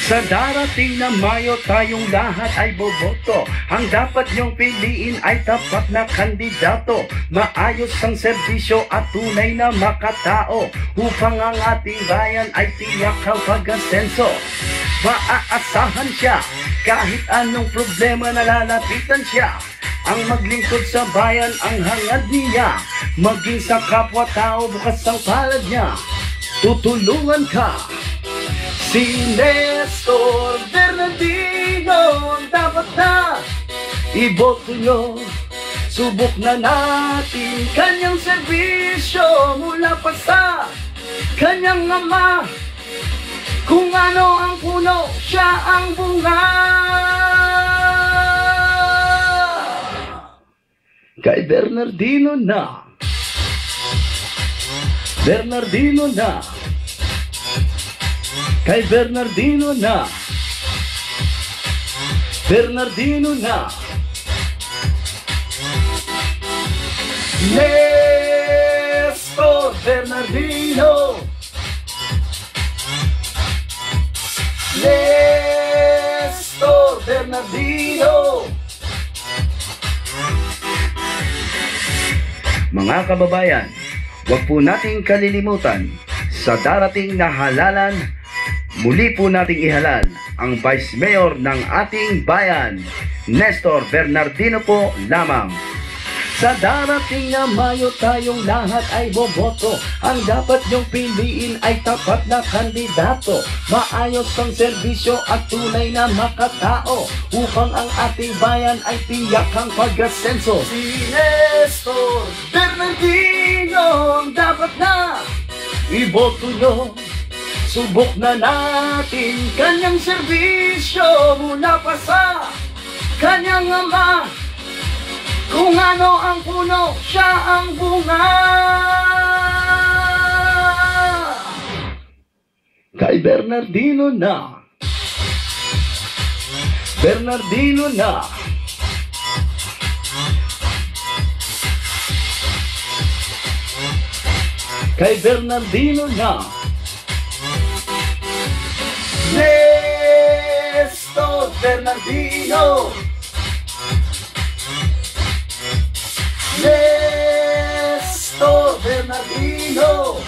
Sa darating na Mayo tayong lahat ay boboto. Ang dapat niyong piliin ay tapat na kandidato, maayos ang serbisyo at tunay na makatao, upang ang ating bayan ay tiyak ang pag-asenso. Maaasahan siya, kahit anong problema nalalapitan siya. Ang maglingkod sa bayan ang hangad niya, maging sa kapwa-tao bukas ang palad niya. Tutulungan ka. Si Nestor Bernardino, dapat na iboto nyo. Subok na natin kanyang serbisyo mula pa sa kanyang ama. Kung ano ang puno, siya ang bunga. Kay Bernardino na. Bernardino na. Kay Bernardino na. Bernardino na. Nestor Bernardino. Nestor Bernardino. Mga kababayan, huwag po nating kalilimutan sa darating na halalan. Muli po nating ihalal ang Vice Mayor ng ating bayan, Nestor Bernardino po lamang. Sa darating na Mayo tayong lahat ay boboto. Ang dapat niyong piliin ay tapat na kandidato, maayos ang serbisyo at tunay na makatao, upang ang ating bayan ay tiyak ang pag-asenso. Si Nestor Bernardino dapat na iboto nyo. Subok na natin kanyang serbisyo mula pa sa kanyang ama. Kung ano ang puno, siya ang bunga. Kay Bernardino na. Bernardino na. Kay Bernardino na. Nestor Bernardino. Nestor Bernardino.